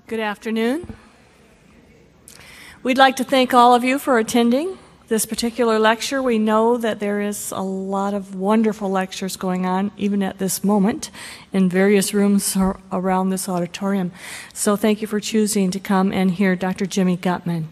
Good afternoon. We'd like to thank all of you for attending this particular lecture. We know that there is a lot of wonderful lectures going on, even at this moment, in various rooms around this auditorium. So thank you for choosing to come and hear Dr. Jimmy Gutman.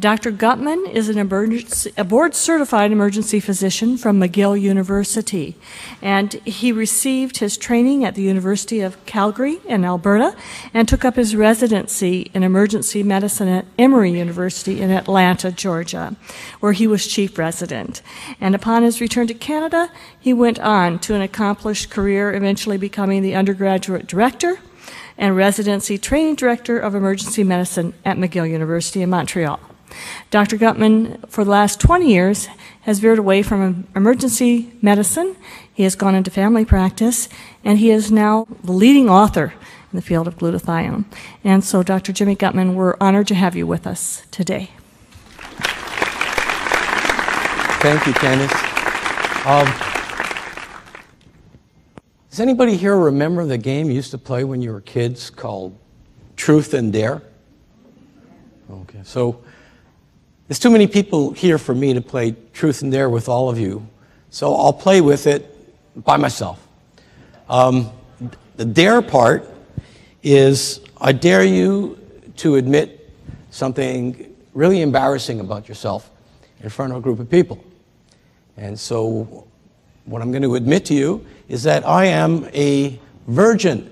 Dr. Gutman is a board-certified emergency physician from McGill University, and he received his training at the University of Calgary in Alberta and took up his residency in emergency medicine at Emory University in Atlanta, Georgia, where he was chief resident. And upon his return to Canada, he went on to an accomplished career, eventually becoming the undergraduate director and residency training director of emergency medicine at McGill University in Montreal. Dr. Gutman, for the last 20 years, has veered away from emergency medicine. He has gone into family practice, and he is now the leading author in the field of glutathione. And so, Dr. Jimmy Gutman, we're honored to have you with us today. Thank you, Candace. Does anybody here remember the game you used to play when you were kids called Truth and Dare? Okay, so there's too many people here for me to play Truth and Dare with all of you, so I'll play with it by myself. The dare part is I dare you to admit something really embarrassing about yourself in front of a group of people. And so what I'm going to admit to you is that I am a virgin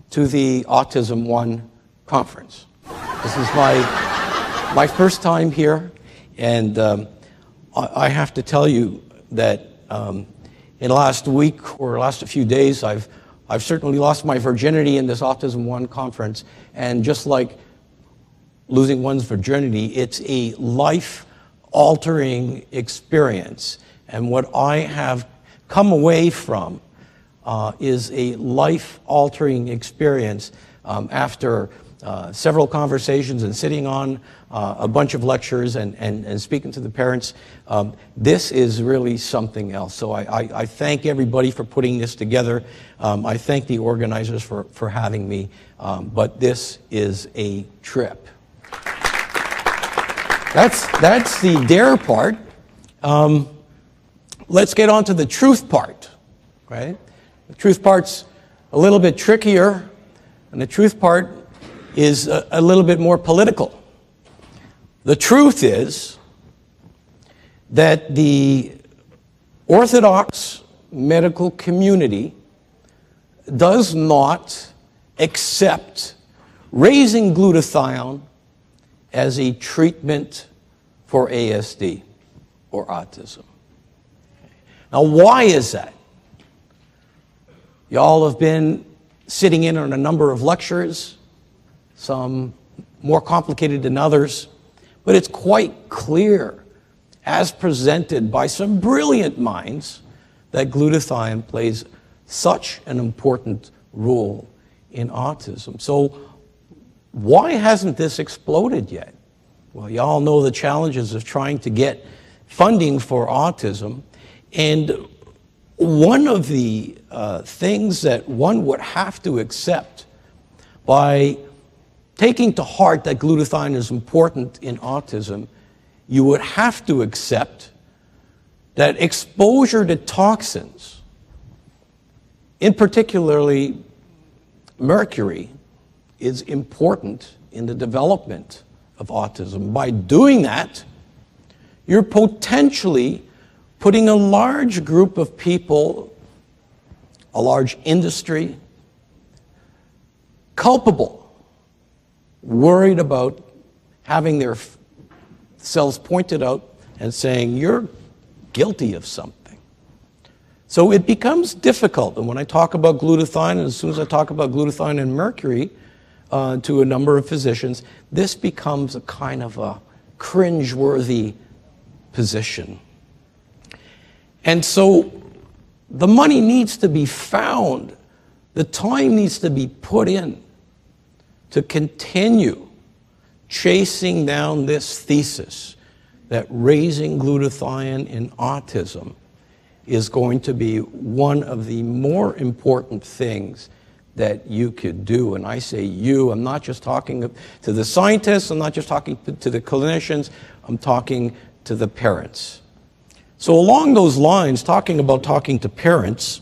to the Autism 1 conference. This is my first time here, and I have to tell you that in the last week or last few days, I've certainly lost my virginity in this Autism 1 conference, and just like losing one's virginity, it's a life-altering experience. And what I have come away from is a life-altering experience after several conversations and sitting on a bunch of lectures and speaking to the parents. This is really something else. So I thank everybody for putting this together. I thank the organizers for having me. But this is a trip. That's the dare part. Let's get on to the truth part, right? The truth part's a little bit trickier, and the truth part is a little bit more political. The truth is that the Orthodox medical community does not accept raising glutathione as a treatment for ASD or autism. Now, why is that? Y'all have been sitting in on a number of lectures, some more complicated than others, but it's quite clear, as presented by some brilliant minds, that glutathione plays such an important role in autism. So why hasn't this exploded yet? Well, y'all know the challenges of trying to get funding for autism, and one of the things that one would have to accept by taking to heart that glutathione is important in autism, you would have to accept that exposure to toxins, in particularly mercury, is important in the development of autism. By doing that, you're potentially putting a large group of people, a large industry, culpable, worried about having their selves pointed out and saying, you're guilty of something. So it becomes difficult. And when I talk about glutathione, and as soon as I talk about glutathione and mercury to a number of physicians, this becomes a kind of a cringeworthy position. And so the money needs to be found, the time needs to be put in to continue chasing down this thesis that raising glutathione in autism is going to be one of the more important things that you could do. And I say you, I'm not just talking to the scientists, I'm not just talking to the clinicians, I'm talking to the parents. So along those lines, talking to parents,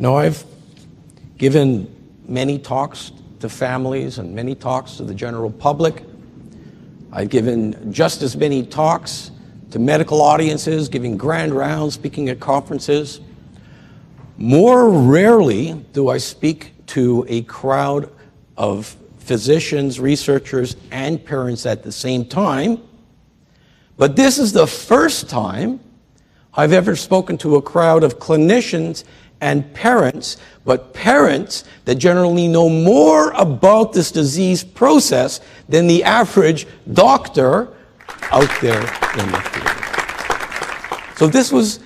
I've given many talks to families and many talks to the general public. I've given just as many talks to medical audiences, giving grand rounds, speaking at conferences. More rarely do I speak to a crowd of physicians, researchers, and parents at the same time. But this is the first time I've ever spoken to a crowd of clinicians and parents, but parents that generally know more about this disease process than the average doctor out there in the field. So this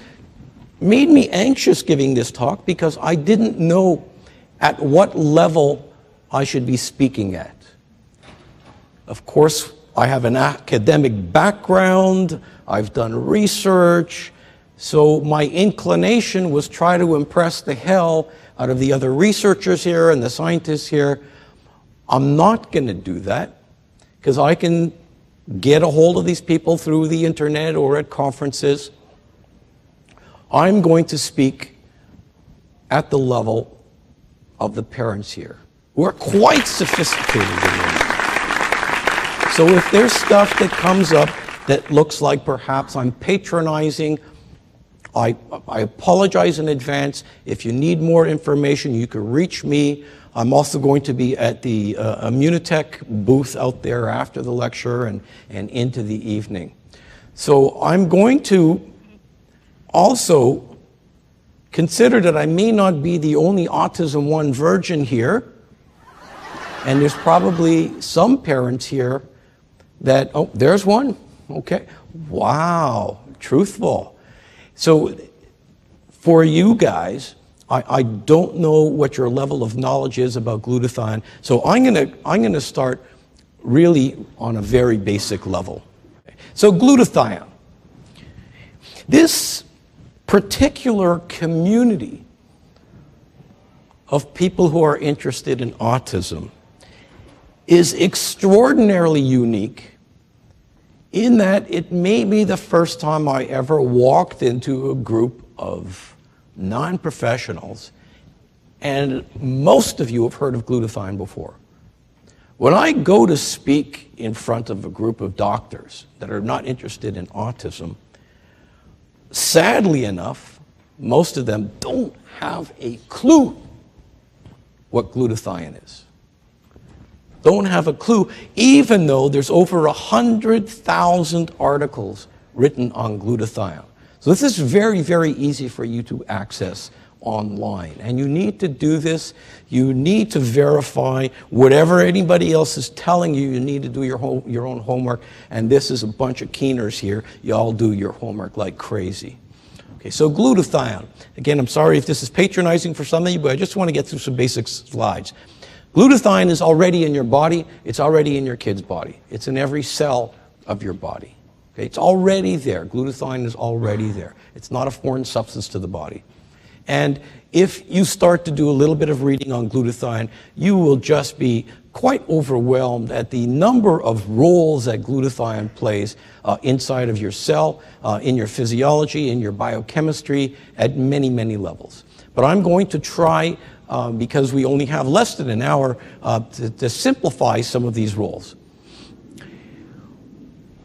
made me anxious giving this talk because I didn't know at what level I should be speaking at. Of course, I have an academic background, I've done research, so my inclination was try to impress the hell out of the other researchers here and the scientists here. I'm not going to do that because I can get a hold of these people through the internet or at conferences. I'm going to speak at the level of the parents here, who are quite sophisticated in their mind. So if there's stuff that comes up that looks like perhaps I'm patronizing, I apologize in advance. If you need more information, you can reach me. I'm also going to be at the Immunotech booth out there after the lecture and into the evening. So I'm going to also consider that I may not be the only Autism 1 virgin here. And there's probably some parents here that, oh, there's one. Okay. Wow. Truthful. So for you guys, I don't know what your level of knowledge is about glutathione. So I'm gonna start really on a very basic level. So glutathione. This particular community of people who are interested in autism is extraordinarily unique in that it may be the first time I ever walked into a group of non-professionals, and most of you have heard of glutathione before. When I go to speak in front of a group of doctors that are not interested in autism, sadly enough, most of them don't have a clue what glutathione is. Don't have a clue, even though there's over 100,000 articles written on glutathione. So this is very, very easy for you to access online. And you need to do this. You need to verify whatever anybody else is telling you. You need to do your own homework. And this is a bunch of keeners here. You all do your homework like crazy. Okay, so glutathione. Again, I'm sorry if this is patronizing for some of you, but I just want to get through some basic slides. Glutathione is already in your body. It's already in your kid's body. It's in every cell of your body. Okay, it's already there. Glutathione is already there. It's not a foreign substance to the body. And if you start to do a little bit of reading on glutathione, you will just be quite overwhelmed at the number of roles that glutathione plays inside of your cell, in your physiology, in your biochemistry, at many, many levels. But I'm going to try, because we only have less than an hour, to simplify some of these roles.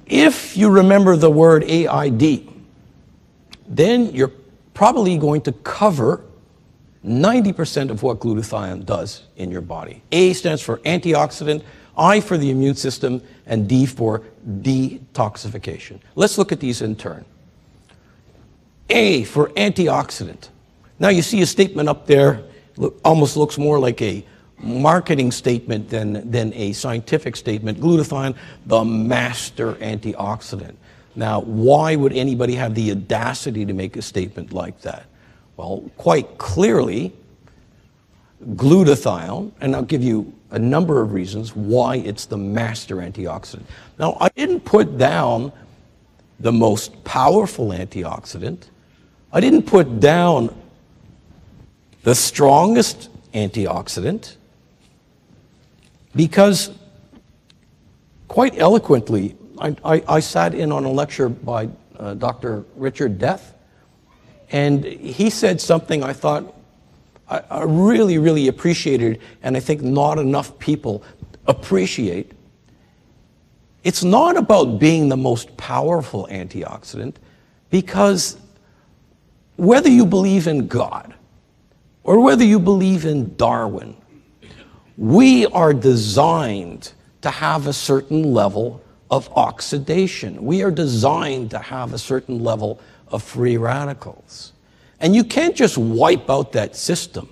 If you remember the word AID, then you're probably going to cover 90% of what glutathione does in your body. A stands for antioxidant, I for the immune system, and D for detoxification. Let's look at these in turn. A for antioxidant. Now you see a statement up there, almost looks more like a marketing statement than a scientific statement. Glutathione, the master antioxidant. Now, why would anybody have the audacity to make a statement like that? Well, quite clearly, glutathione, and I'll give you a number of reasons why it's the master antioxidant. Now, I didn't put down the most powerful antioxidant. I didn't put down the strongest antioxidant, because quite eloquently, I sat in on a lecture by Dr. Richard Death, and he said something I thought I really, really appreciated, and I think not enough people appreciate. It's not about being the most powerful antioxidant, because whether you believe in God or whether you believe in Darwin, we are designed to have a certain level of oxidation. We are designed to have a certain level of free radicals. And you can't just wipe out that system.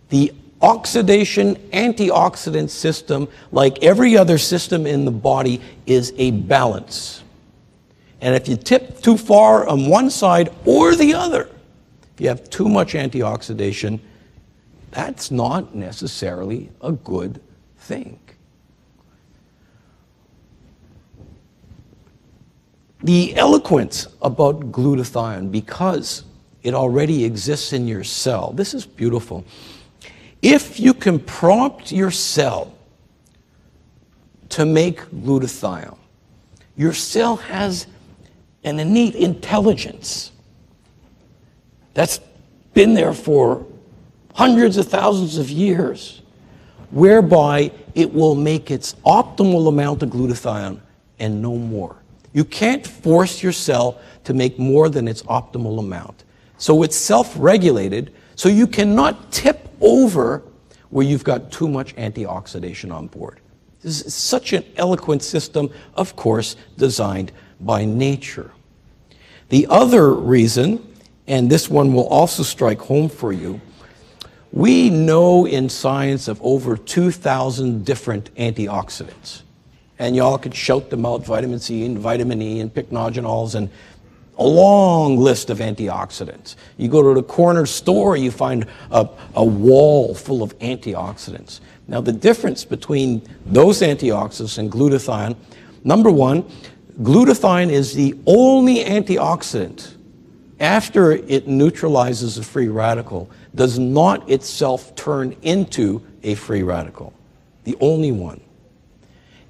The oxidation antioxidant system, like every other system in the body, is a balance. And if you tip too far on one side or the other, if you have too much antioxidation, that's not necessarily a good thing. The eloquence about glutathione, because it already exists in your cell, this is beautiful. If you can prompt your cell to make glutathione, your cell has an innate intelligence that's been there for hundreds of thousands of years, whereby it will make its optimal amount of glutathione and no more. You can't force your cell to make more than its optimal amount. So it's self-regulated, so you cannot tip over where you've got too much antioxidation on board. This is such an eloquent system, of course, designed by nature. The other reason, and this one will also strike home for you, we know in science of over 2,000 different antioxidants. And y'all could shout them out, vitamin C and vitamin E and pycnogenols and a long list of antioxidants. You go to the corner store, you find a wall full of antioxidants. Now the difference between those antioxidants and glutathione, number one, glutathione is the only antioxidant, after it neutralizes a free radical, does not itself turn into a free radical. The only one.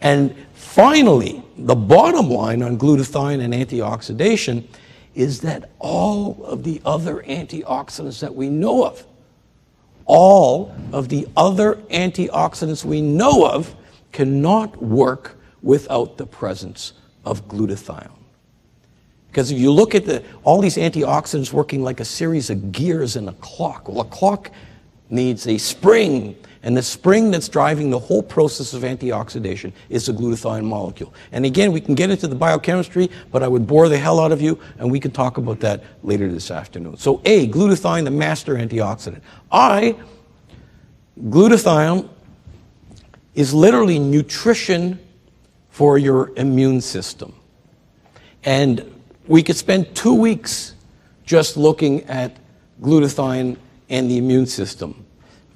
And finally, the bottom line on glutathione and antioxidation is that all of the other antioxidants that we know of, cannot work without the presence of glutathione. Because if you look at all these antioxidants working like a series of gears in a clock, well, a clock needs a spring, and the spring that's driving the whole process of antioxidation is the glutathione molecule. And again, we can get into the biochemistry, but I would bore the hell out of you, and we can talk about that later this afternoon. So A, glutathione, the master antioxidant. Glutathione is literally nutrition for your immune system. And we could spend 2 weeks just looking at glutathione and the immune system.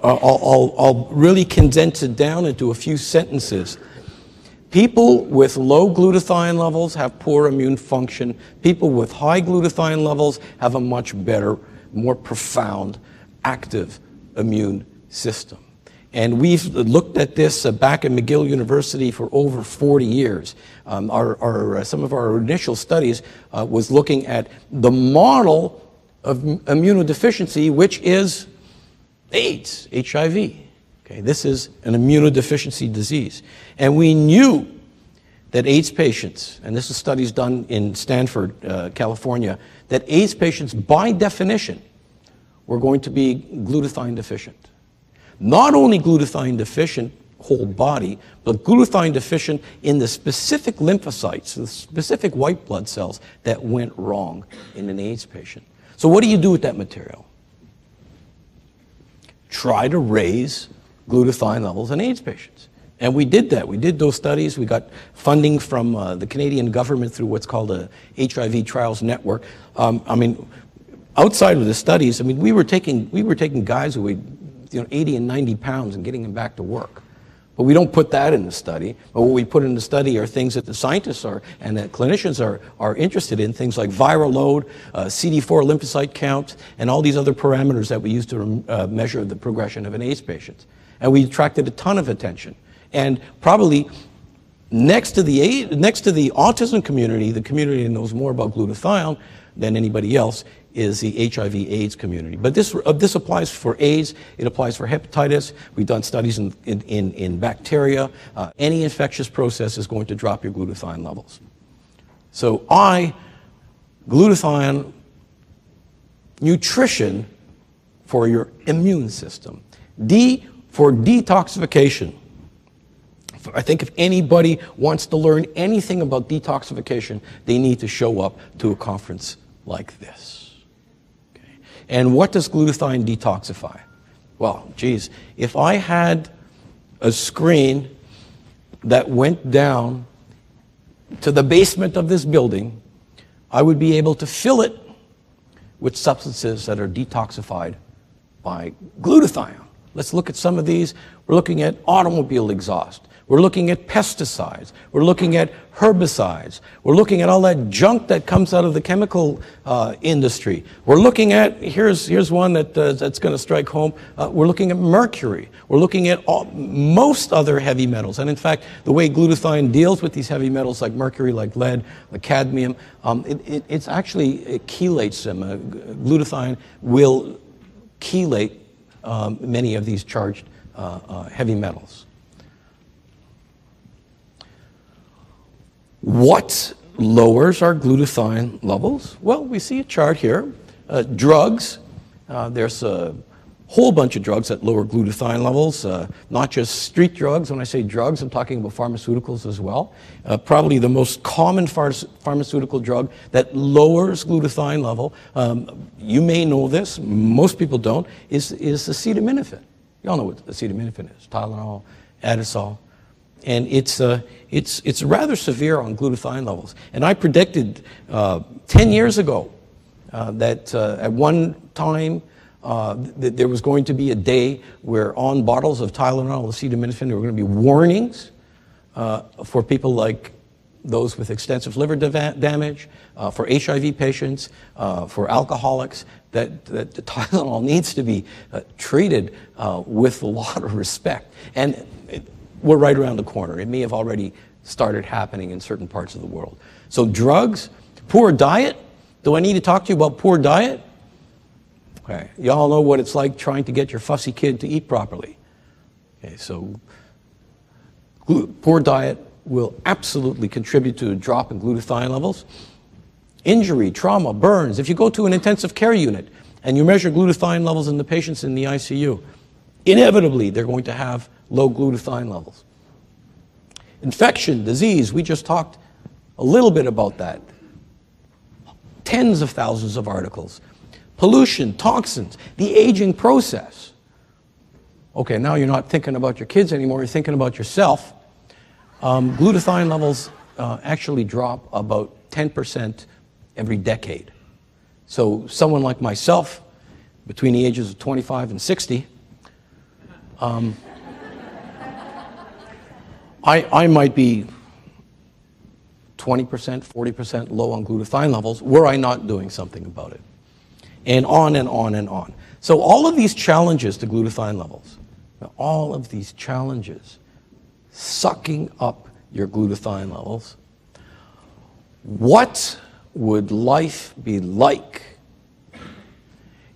I'll really condense it down into a few sentences. People with low glutathione levels have poor immune function. People with high glutathione levels have a much better, more profound, active immune system. And we've looked at this back at McGill University for over 40 years. Some of our initial studies was looking at the model of immunodeficiency, which is AIDS, HIV. Okay, this is an immunodeficiency disease. And we knew that AIDS patients, and this is studies done in Stanford, California, that AIDS patients, by definition, were going to be glutathione deficient. Not only glutathione deficient whole body, but glutathione deficient in the specific lymphocytes, the specific white blood cells that went wrong in an AIDS patient. So what do you do with that material? Try to raise glutathione levels in AIDS patients. And we did that. We did those studies. We got funding from the Canadian government through what's called a HIV Trials Network. Outside of the studies, we were taking guys who weighed 80 and 90 pounds and getting them back to work. But we don't put that in the study. But what we put in the study are things that the scientists are and that clinicians are interested in, things like viral load, CD4 lymphocyte count, and all these other parameters that we use to measure the progression of an AIDS patient. And we attracted a ton of attention. And probably next to the autism community, the community that knows more about glutathione than anybody else is the HIV/AIDS community. But this applies for AIDS, it applies for hepatitis. We've done studies in bacteria. Any infectious process is going to drop your glutathione levels. So glutathione nutrition for your immune system. D for detoxification. I think if anybody wants to learn anything about detoxification, they need to show up to a conference like this. Okay. And what does glutathione detoxify? Well, geez, if I had a screen that went down to the basement of this building, I would be able to fill it with substances that are detoxified by glutathione. Let's look at some of these. We're looking at automobile exhaust. We're looking at pesticides. We're looking at herbicides. We're looking at all that junk that comes out of the chemical industry. We're looking at, here's one that's going to strike home. We're looking at mercury. We're looking at most other heavy metals. And in fact, the way glutathione deals with these heavy metals like mercury, like lead, like cadmium, it chelates them. Glutathione will chelate many of these charged heavy metals. What lowers our glutathione levels? Well, we see a chart here. Drugs. There's a whole bunch of drugs that lower glutathione levels, not just street drugs. When I say drugs, I'm talking about pharmaceuticals as well. Probably the most common pharmaceutical drug that lowers glutathione level, you may know this, most people don't, is acetaminophen. You all know what acetaminophen is, Tylenol, Adderall. And it's rather severe on glutathione levels. And I predicted 10 years ago that at one time that there was going to be a day where on bottles of Tylenol, acetaminophen, there were going to be warnings for people like those with extensive liver damage, for HIV patients, for alcoholics, that the Tylenol needs to be treated with a lot of respect. And we're right around the corner. It may have already started happening in certain parts of the world. So drugs, poor diet. Do I need to talk to you about poor diet? Okay. You all know what it's like trying to get your fussy kid to eat properly. Okay, so poor diet will absolutely contribute to a drop in glutathione levels. Injury, trauma, burns. If you go to an intensive care unit and you measure glutathione levels in the patients in the ICU, inevitably they're going to have low glutathione levels. Infection, disease, we just talked a little bit about that. Tens of thousands of articles. Pollution, toxins, the aging process. Okay, now you're not thinking about your kids anymore, you're thinking about yourself. Glutathione levels actually drop about 10% every decade. So someone like myself, between the ages of 25 and 60, I might be 20%, 40% low on glutathione levels were I not doing something about it. And on and on and on. So all of these challenges to glutathione levels, all of these challenges, sucking up your glutathione levels, what would life be like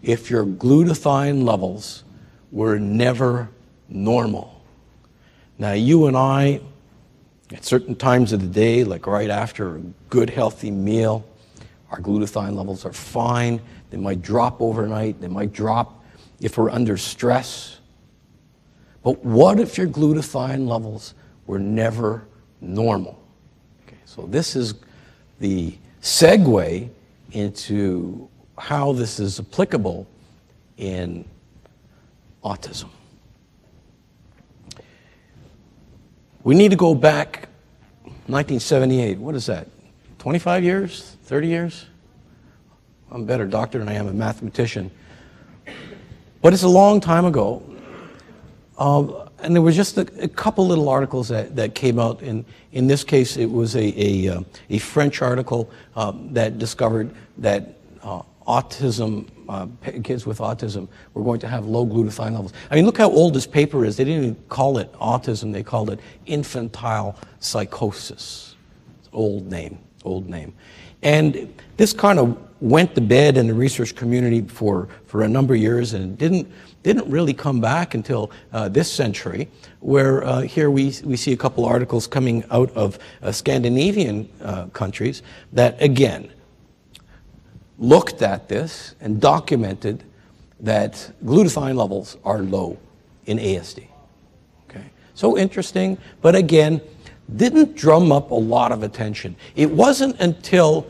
if your glutathione levels were never normal? Now, you and I, at certain times of the day, like right after a good, healthy meal, our glutathione levels are fine. They might drop overnight. They might drop if we're under stress. But what if your glutathione levels were never normal? Okay, so this is the segue into how this is applicable in autism. We need to go back 1978. What is that? 25 years? 30 years? I'm a better doctor than I am a mathematician. But it's a long time ago. and there was just a couple little articles that came out. In this case, it was a French article that discovered that autism, kids with autism were going to have low glutathione levels. I mean, look how old this paper is. They didn't even call it autism. They called it infantile psychosis. It's an old name, old name. And this kind of went to bed in the research community for a number of years, and didn't really come back until this century, where here we see a couple articles coming out of Scandinavian countries that, again, looked at this and documented that glutathione levels are low in ASD. Okay? So interesting, but again, didn't drum up a lot of attention. It wasn't until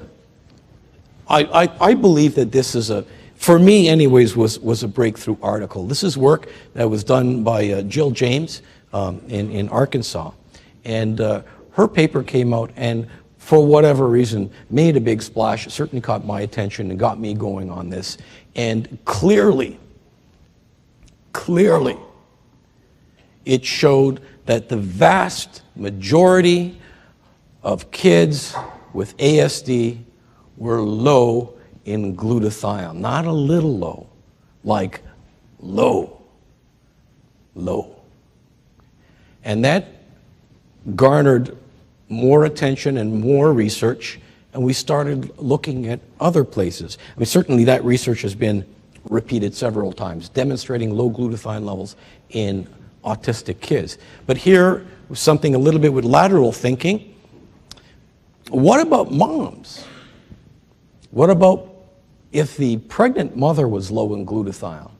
I believe that this is for me anyways, was a breakthrough article. This is work that was done by Jill James in Arkansas. And her paper came out and for whatever reason made a big splash. It certainly caught my attention and got me going on this. And clearly, it showed that the vast majority of kids with ASD were low in glutathione. Not a little low, like low. And that garnered more attention and more research, and we started looking at other places. I mean, certainly that research has been repeated several times, demonstrating low glutathione levels in autistic kids. But here was something a little bit with lateral thinking. What about moms? What about if the pregnant mother was low in glutathione?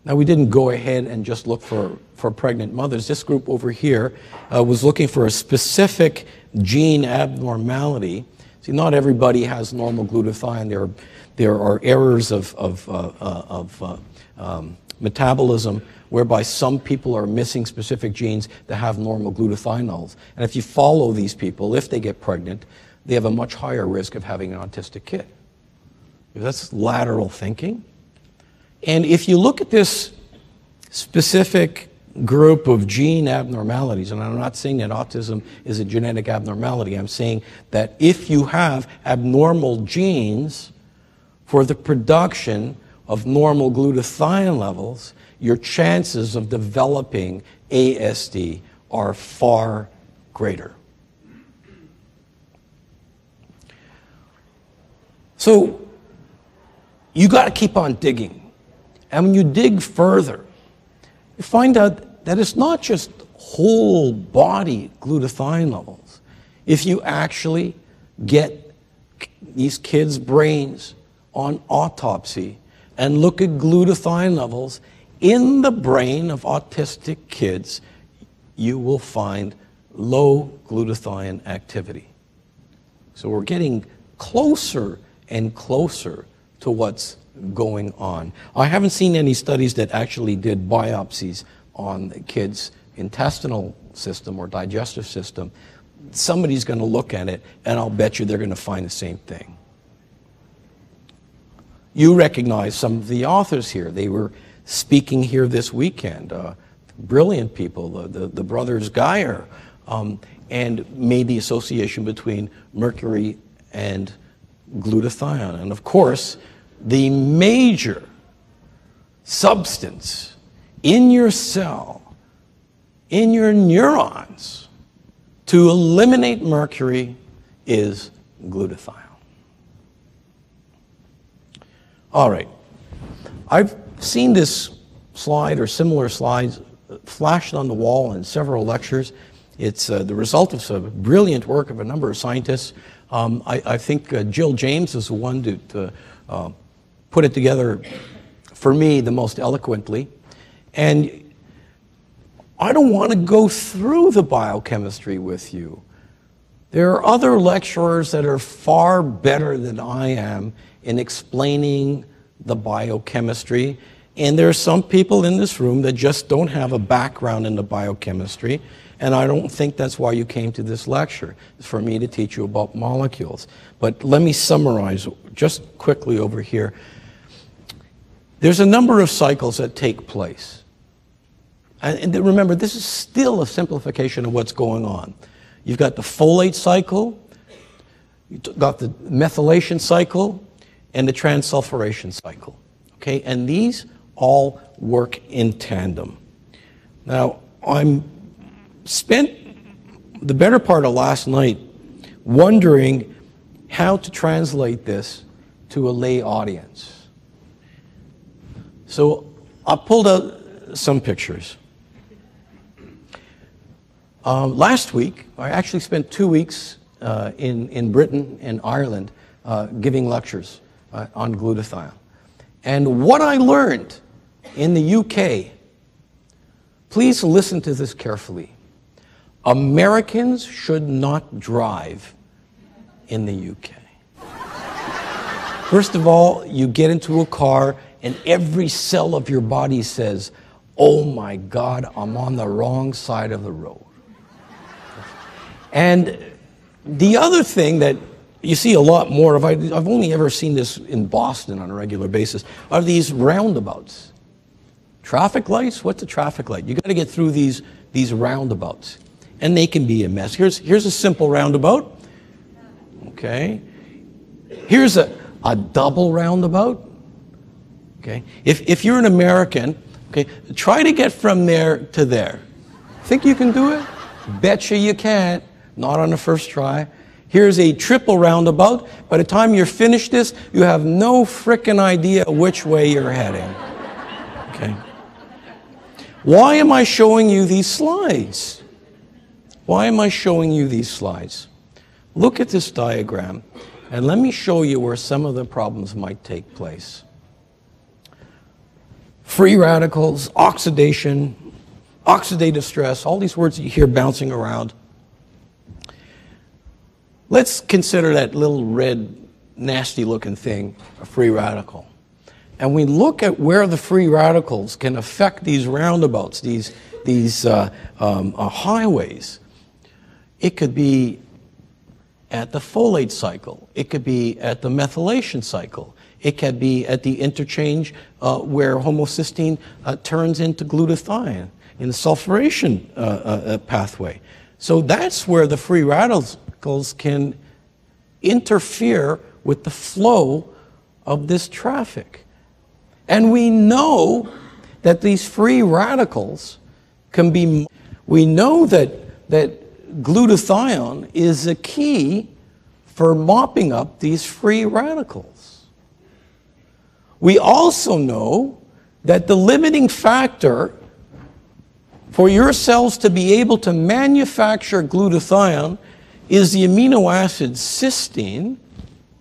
Now, we didn't go ahead and just look for pregnant mothers. This group over here was looking for a specific gene abnormality. See, not everybody has normal glutathione. There are errors of metabolism whereby some people are missing specific genes that have normal glutathione levels. And if you follow these people, if they get pregnant, they have a much higher risk of having an autistic kid. That's lateral thinking. And if you look at this specific group of gene abnormalities, and I'm not saying that autism is a genetic abnormality, I'm saying that if you have abnormal genes for the production of normal glutathione levels, your chances of developing ASD are far greater. So you got to keep on digging. And when you dig further, you find out that it's not just whole body glutathione levels. If you actually get these kids' brains on autopsy and look at glutathione levels in the brain of autistic kids, you will find low glutathione activity. So we're getting closer and closer to what's going on. I haven't seen any studies that actually did biopsies on the kids' intestinal system or digestive system. Somebody's going to look at it, and I'll bet you they're going to find the same thing. You recognize some of the authors here. They were speaking here this weekend. Brilliant people, the brothers Geyer, and made the association between mercury and glutathione. And of course, the major substance in your cell, in your neurons, to eliminate mercury is glutathione. All right. I've seen this slide or similar slides flashed on the wall in several lectures. It's the result of some brilliant work of a number of scientists. I think Jill James is the one to put it together, for me, the most eloquently. And I don't want to go through the biochemistry with you. There are other lecturers that are far better than I am in explaining the biochemistry. And there are some people in this room that just don't have a background in the biochemistry. And I don't think that's why you came to this lecture. It's for me to teach you about molecules. But let me summarize just quickly over here. There's a number of cycles that take place. And remember, this is still a simplification of what's going on. You've got the folate cycle, you've got the methylation cycle, and the transsulfuration cycle. Okay, and these all work in tandem. Now, I'm spent the better part of last night wondering how to translate this to a lay audience. So I pulled out some pictures. Last week, I actually spent 2 weeks in Britain and Ireland giving lectures on glutathione. And what I learned in the UK, please listen to this carefully. Americans should not drive in the UK. First of all, you get into a car and every cell of your body says, oh my God, I'm on the wrong side of the road. And the other thing that you see a lot more of, I've only ever seen this in Boston on a regular basis, are these roundabouts. Traffic lights? What's a traffic light? You got to get through these roundabouts. And they can be a mess. Here's a simple roundabout. Okay. Here's a double roundabout. Okay. If you're an American, okay, try to get from there to there. Think you can do it? Betcha you can't. Not on the first try. Here's a triple roundabout. By the time you're finished this, you have no frickin' idea which way you're heading. Okay. Why am I showing you these slides? Why am I showing you these slides? Look at this diagram, and let me show you where some of the problems might take place. Free radicals, oxidation, oxidative stress, all these words that you hear bouncing around. Let's consider that little red, nasty-looking thing a free radical. And we look at where the free radicals can affect these roundabouts, these highways. It could be at the folate cycle. It could be at the methylation cycle. It could be at the interchange where homocysteine turns into glutathione in the sulfuration pathway. So that's where the free radicals can interfere with the flow of this traffic. And we know that these free radicals can be, we know that glutathione is a key for mopping up these free radicals. We also know that the limiting factor for your cells to be able to manufacture glutathione is the amino acid cysteine.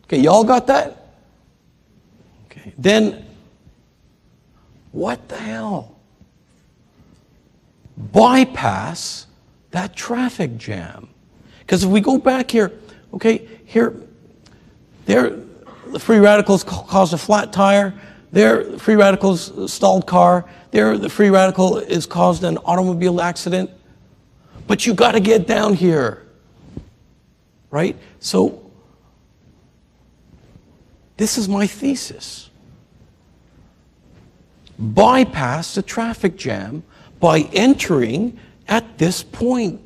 Okay, y'all got that? Okay, then what the hell? Bypass that traffic jam. Because if we go back here, okay, there, the free radicals cause a flat tire. There, the free radicals stalled car. There, the free radical is caused an automobile accident. But you got to get down here. Right? So, this is my thesis. Bypass the traffic jam by entering at this point,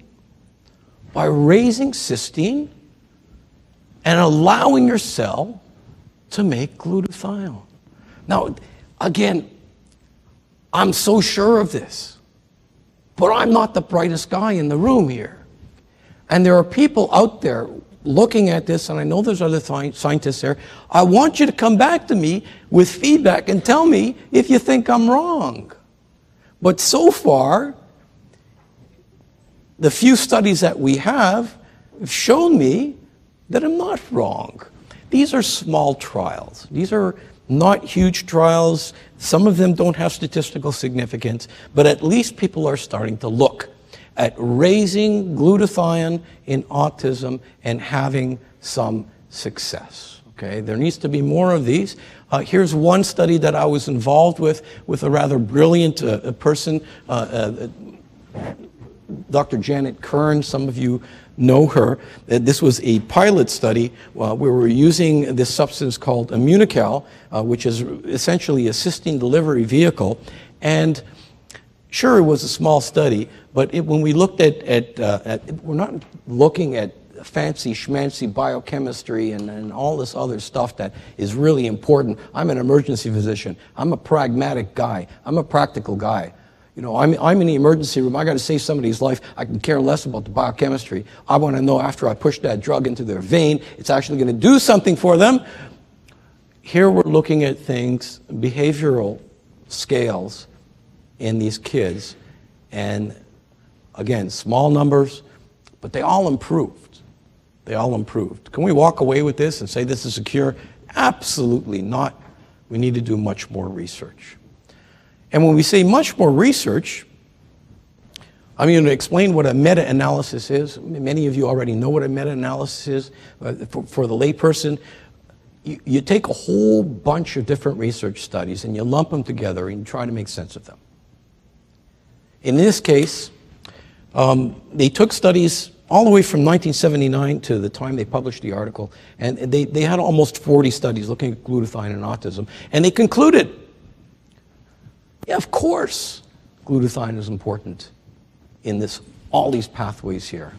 by raising cysteine and allowing your cell to make glutathione. Now, again, I'm so sure of this, but I'm not the brightest guy in the room here. And there are people out there looking at this, and I know there's other scientists there. I want you to come back to me with feedback and tell me if you think I'm wrong. But so far, the few studies that we have shown me that I'm not wrong. These are small trials. These are not huge trials. Some of them don't have statistical significance, but at least people are starting to look at raising glutathione in autism and having some success. Okay, there needs to be more of these. Here's one study that I was involved with a rather brilliant person, Dr. Janet Kern. Some of you know her. This was a pilot study where we were using this substance called Immunocal, which is essentially a cysteine delivery vehicle, and Sure, it was a small study, but when we looked we're not looking at fancy schmancy biochemistry and all this other stuff that is really important. I'm an emergency physician. I'm a pragmatic guy. I'm a practical guy. You know, I'm in the emergency room. I got to save somebody's life. I can care less about the biochemistry. I want to know after I push that drug into their vein, it's actually going to do something for them. Here we're looking at things, behavioral scales in these kids, and again, small numbers, but they all improved. They all improved. Can we walk away with this and say this is a cure? Absolutely not. We need to do much more research. And when we say much more research, I'm going to explain what a meta-analysis is. Many of you already know what a meta-analysis is. For the layperson, you take a whole bunch of different research studies and you lump them together and you try to make sense of them. In this case, they took studies all the way from 1979 to the time they published the article, and they had almost 40 studies looking at glutathione and autism, and they concluded, yeah, of course, glutathione is important in all these pathways here.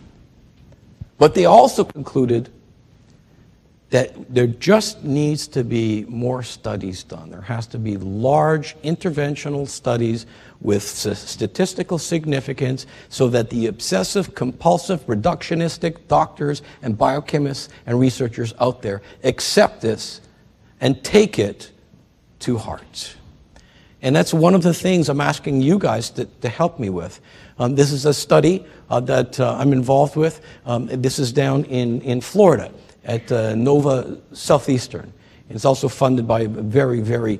But they also concluded that there just needs to be more studies done. There has to be large interventional studies with statistical significance so that the obsessive, compulsive, reductionistic doctors and biochemists and researchers out there accept this and take it to heart. And that's one of the things I'm asking you guys to help me with. This is a study that I'm involved with. This is down in Florida at Nova Southeastern. It's also funded by a very, very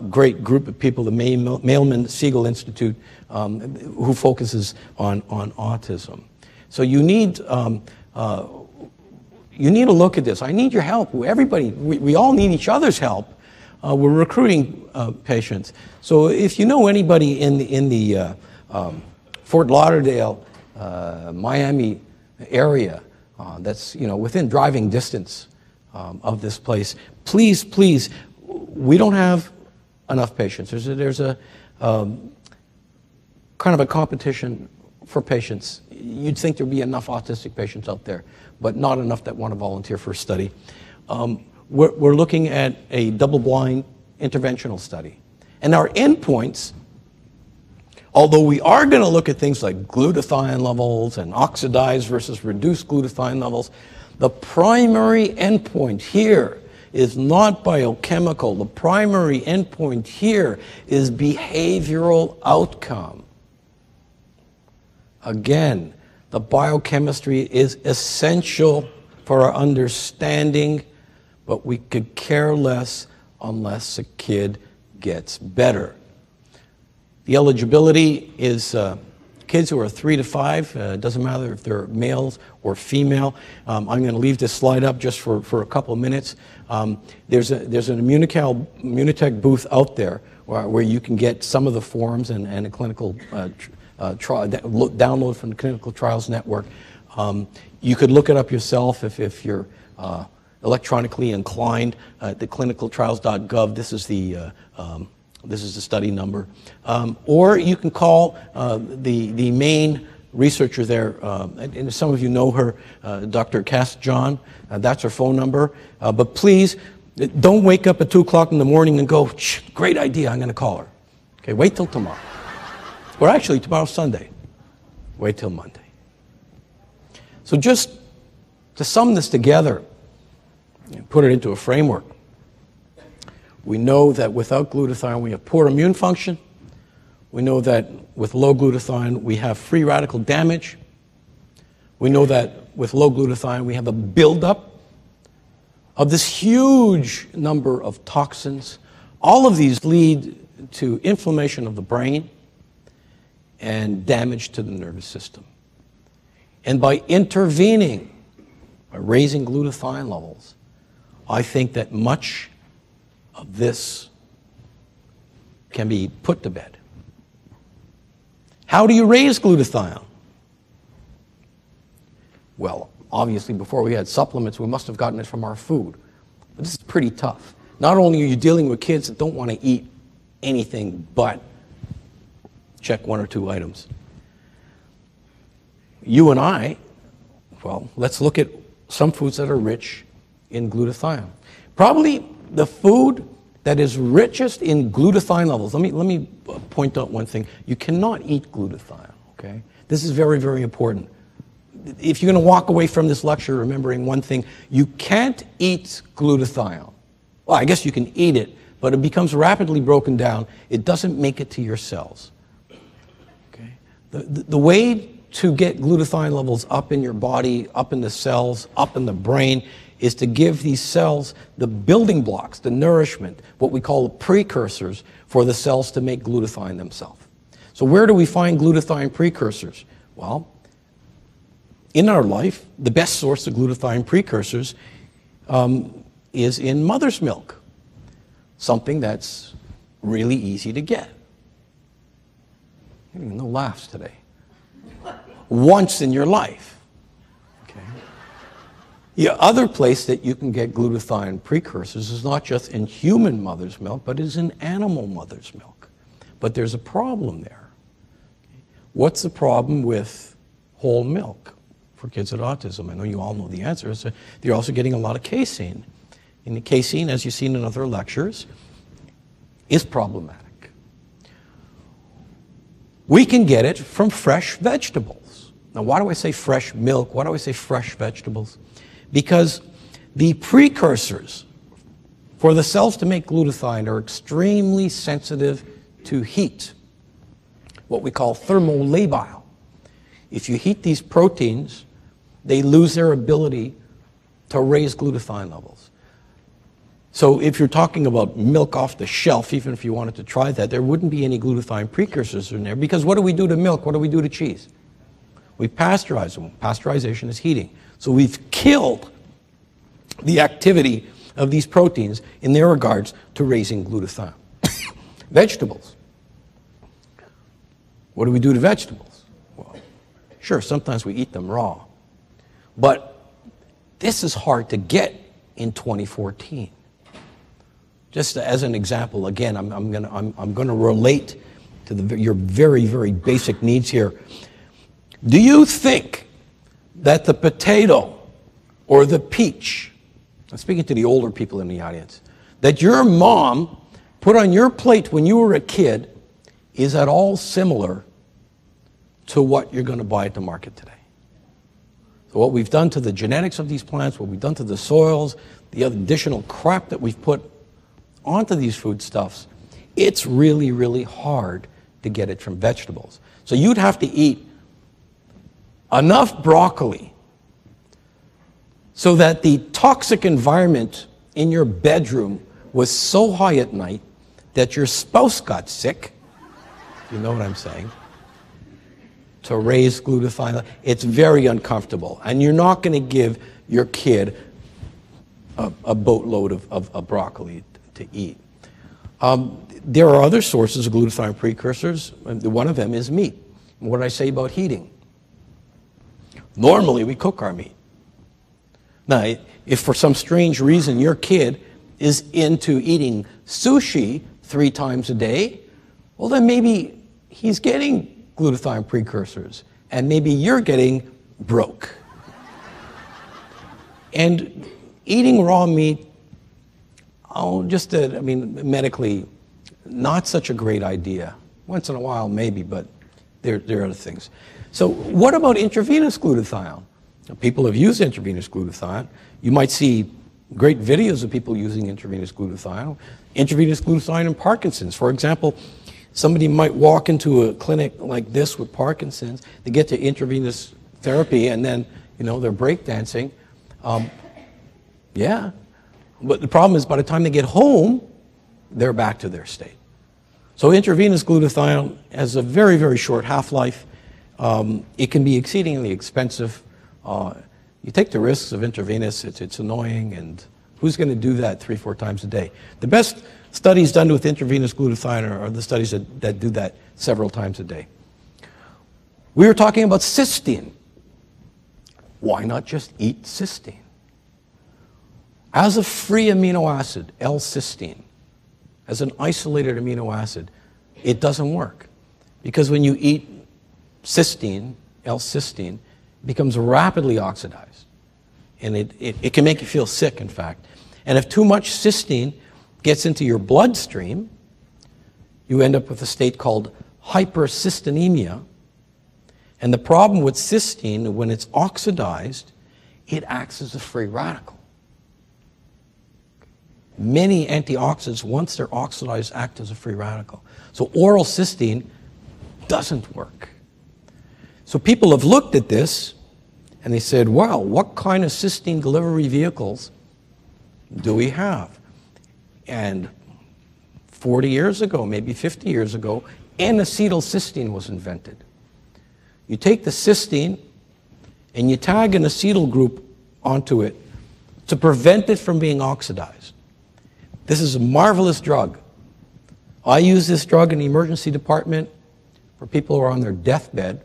great group of people, the Mailman-Siegel Institute, who focuses on autism. So you need to look at this. I need your help. Everybody, we all need each other's help. We're recruiting patients. So if you know anybody in the Fort Lauderdale, Miami area that's within driving distance of this place, please, please, we don't have enough patients. There's a kind of a competition for patients. You'd think there'd be enough autistic patients out there, but not enough that want to volunteer for a study. We're looking at a double-blind interventional study. And our endpoints, although we are going to look at things like glutathione levels and oxidized versus reduced glutathione levels, the primary endpoint here is not biochemical. The primary endpoint here is behavioral outcome. Again, the biochemistry is essential for our understanding, but we could care less unless a kid gets better. The eligibility is kids who are 3 to 5. It doesn't matter if they're males or female. I'm going to leave this slide up just for a couple of minutes. There's an Immunotech booth out there where you can get some of the forms and a clinical download from the Clinical Trials Network. You could look it up yourself if you're electronically inclined at the clinicaltrials.gov. This is the study number. Or you can call the main researcher there, and some of you know her, Dr. Cass John. That's her phone number. But please, don't wake up at 2 o'clock in the morning and go, great idea, I'm going to call her. Okay, wait till tomorrow. Or actually, tomorrow's Sunday. Wait till Monday. So just to sum this together and put it into a framework, we know that without glutathione we have poor immune function. We know that with low glutathione we have free radical damage. We know that with low glutathione we have a buildup of this huge number of toxins. All of these lead to inflammation of the brain and damage to the nervous system. And by intervening, by raising glutathione levels, I think that much of this can be put to bed. How do you raise glutathione? Well, obviously before we had supplements, we must have gotten it from our food. But this is pretty tough. Not only are you dealing with kids that don't want to eat anything but check one or two items. You and I, well, let's look at some foods that are rich in glutathione. Probably the food that is richest in glutathione levels. Let me point out one thing. You cannot eat glutathione, okay? This is very, very important. If you're going to walk away from this lecture remembering one thing, you can't eat glutathione. Well, I guess you can eat it, but it becomes rapidly broken down. It doesn't make it to your cells. Okay? The way to get glutathione levels up in your body, up in the cells, up in the brain, is to give these cells the building blocks, the nourishment, what we call the precursors for the cells to make glutathione themselves. So where do we find glutathione precursors? Well, in our life, the best source of glutathione precursors is in mother's milk, something that's really easy to get. No laughs today. Once in your life. Okay. The other place that you can get glutathione precursors is not just in human mother's milk, but is in animal mother's milk. But there's a problem there. What's the problem with whole milk for kids with autism? I know you all know the answer. So they're also getting a lot of casein. And the casein, as you've seen in other lectures, is problematic. We can get it from fresh vegetables. Now, why do I say fresh milk? Why do I say fresh vegetables? Because the precursors for the cells to make glutathione are extremely sensitive to heat, what we call thermolabile. If you heat these proteins, they lose their ability to raise glutathione levels. So if you're talking about milk off the shelf, even if you wanted to try that, there wouldn't be any glutathione precursors in there, because what do we do to milk? What do we do to cheese? We pasteurize them. Pasteurization is heating. So we've killed the activity of these proteins in their regards to raising glutathione. Vegetables. What do we do to vegetables? Well, sure, sometimes we eat them raw. But this is hard to get in 2014. Just as an example, again, I'm going to relate to your very, very basic needs here. Do you think that the potato or the peach, I'm speaking to the older people in the audience, that your mom put on your plate when you were a kid is at all similar to what you're going to buy at the market today? So what we've done to the genetics of these plants, what we've done to the soils, the additional crap that we've put onto these foodstuffs, it's really, really hard to get it from vegetables. So you'd have to eat enough broccoli so that the toxic environment in your bedroom was so high at night that your spouse got sick, you know what I'm saying, to raise glutathione. It's very uncomfortable, and you're not going to give your kid a boatload of broccoli to eat. There are other sources of glutathione precursors. One of them is meat. What did I say about heating? Normally, we cook our meat. Now, if for some strange reason your kid is into eating sushi 3 times a day, well, then maybe he's getting glutathione precursors, and maybe you're getting broke. And eating raw meat, medically, not such a great idea. Once in a while, maybe, but there are other things. So what about intravenous glutathione? Now, people have used intravenous glutathione. You might see great videos of people using intravenous glutathione. Intravenous glutathione in Parkinson's. For example, somebody might walk into a clinic like this with Parkinson's, they get to intravenous therapy, and then, they're breakdancing. Yeah. But the problem is by the time they get home, they're back to their state. So intravenous glutathione has a very, very short half-life. It can be exceedingly expensive. You take the risks of intravenous, it's annoying, and who's going to do that 3-4 times a day? The best studies done with intravenous glutathione are the studies that do that several times a day. We were talking about cysteine. Why not just eat cysteine? As a free amino acid, L-cysteine, as an isolated amino acid, it doesn't work. because when you eat cysteine, L-cysteine, it becomes rapidly oxidized. And it can make you feel sick, in fact. And if too much cysteine gets into your bloodstream, you end up with a state called hypercystinemia. And the problem with cysteine, when it's oxidized, it acts as a free radical. Many antioxidants, once they're oxidized, act as a free radical. So oral cysteine doesn't work. So people have looked at this and they said, wow, what kind of cysteine delivery vehicles do we have? And 40 years ago, maybe 50 years ago, N-acetylcysteine was invented. You take the cysteine and you tag an acetyl group onto it to prevent it from being oxidized. This is a marvelous drug. I use this drug in the emergency department for people who are on their deathbed.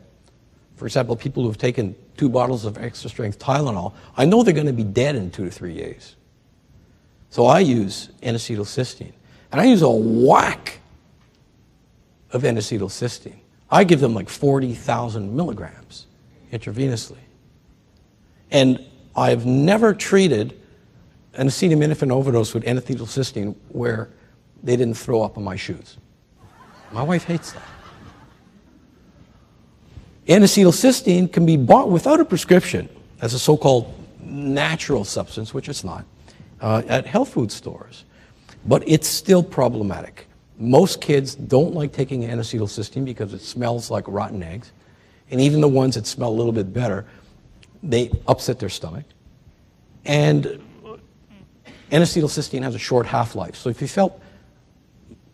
For example, people who have taken 2 bottles of extra strength Tylenol. I know they're going to be dead in 2 to 3 days. So I use N-acetylcysteine. And I use a whack of N-acetylcysteine. I give them like 40,000 milligrams intravenously. And I've never treated an acetaminophen overdose with N-acetylcysteine where they didn't throw up on my shoes. My wife hates that. N-acetylcysteine can be bought without a prescription as a so-called natural substance, which it's not, at health food stores. But it's still problematic. Most kids don't like taking N-acetylcysteine because it smells like rotten eggs. And even the ones that smell a little bit better, they upset their stomach. And N-acetylcysteine has a short half-life. So if you felt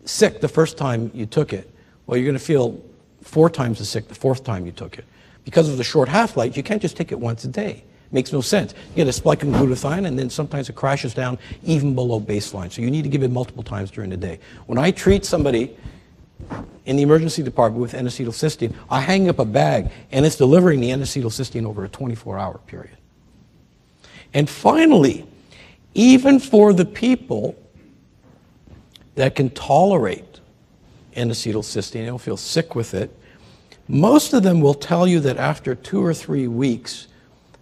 sick the first time you took it, well, you're going to feel 4 times as sick the 4th time you took it. Because of the short half-life, you can't just take it once a day. Makes no sense. You get a spike in glutathione, and then sometimes it crashes down even below baseline. So you need to give it multiple times during the day. When I treat somebody in the emergency department with N-acetylcysteine, I hang up a bag, and it's delivering the N-acetylcysteine over a 24-hour period. And finally, even for the people that can tolerate N-acetylcysteine, they don't feel sick with it, most of them will tell you that after 2 or 3 weeks,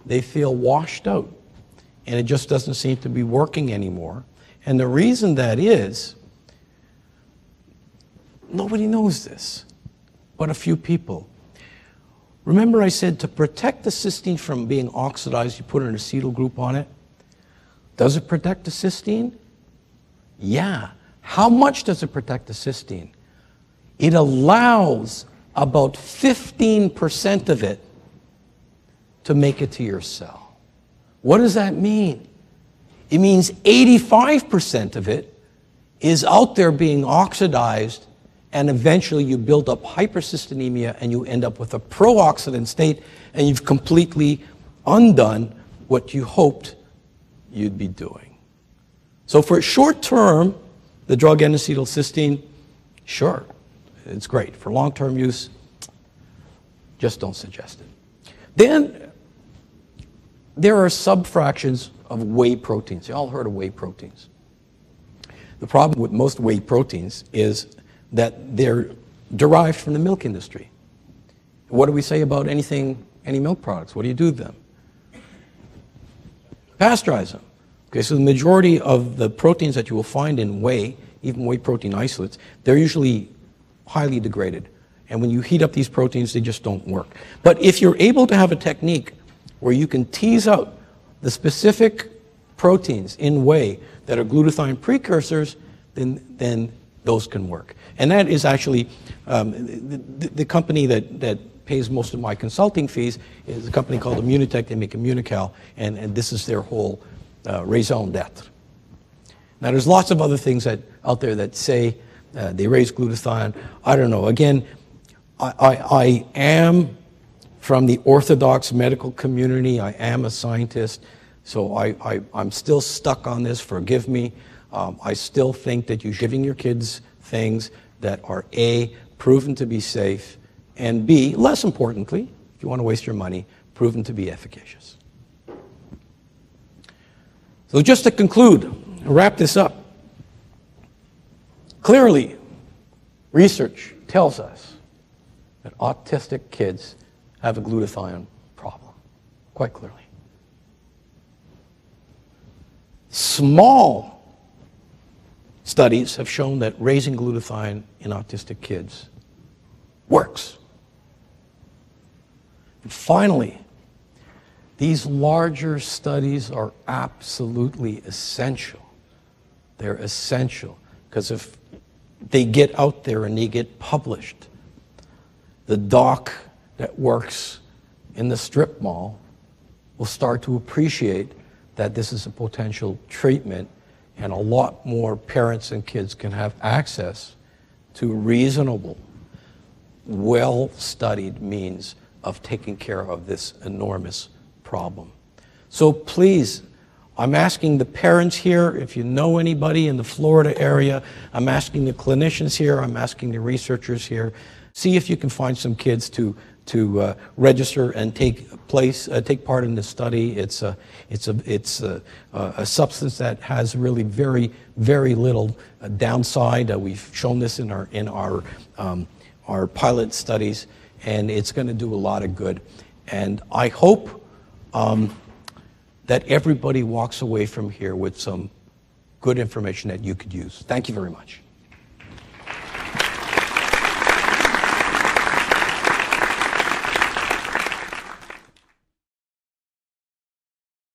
they feel washed out, and it just doesn't seem to be working anymore. And the reason that is, nobody knows this, but a few people. Remember I said to protect the cysteine from being oxidized, you put an acetyl group on it? Does it protect the cysteine? Yeah. How much does it protect the cysteine? It allows about 15% of it to make it to your cell. What does that mean? It means 85% of it is out there being oxidized, and eventually you build up hypercystinemia and you end up with a pro-oxidant state, and you've completely undone what you hoped you'd be doing. So for short term, the drug N-acetylcysteine, sure, it's great. For long-term use, just don't suggest it. Then there are subfractions of whey proteins. You all heard of whey proteins. The problem with most whey proteins is that they're derived from the milk industry. What do we say about any milk products? What do you do with them? Pasteurize them. Okay, so the majority of the proteins that you will find in whey, even whey protein isolates, they're usually highly degraded. And when you heat up these proteins, they just don't work. But if you're able to have a technique where you can tease out the specific proteins in whey that are glutathione precursors, then those can work. And that is actually the company that pays most of my consulting fees is a company called Immunocal. They make Immunocal, and this is their whole raison d'etre. Now, there's lots of other things out there that say they raise glutathione. I don't know. Again, I am from the orthodox medical community. I am a scientist, so I'm still stuck on this. Forgive me. I still think that you're giving your kids things that are A, proven to be safe, and B, less importantly, if you want to waste your money, proven to be efficacious. So just to conclude, wrap this up. Clearly, research tells us that autistic kids have a glutathione problem, quite clearly. Small studies have shown that raising glutathione in autistic kids works. And finally, these larger studies are absolutely essential. They're essential because if they get out there and they get published, the doc that works in the strip mall will start to appreciate that this is a potential treatment, and a lot more parents and kids can have access to reasonable, well-studied means of taking care of this enormous problem. So please, I'm asking the parents here, if you know anybody in the Florida area, I'm asking the clinicians here, I'm asking the researchers here, see if you can find some kids to register and take part in the study. It's a substance that has really very, very little downside. We've shown this in our pilot studies, and it's going to do a lot of good. And I hope that everybody walks away from here with some good information that you could use. Thank you very much.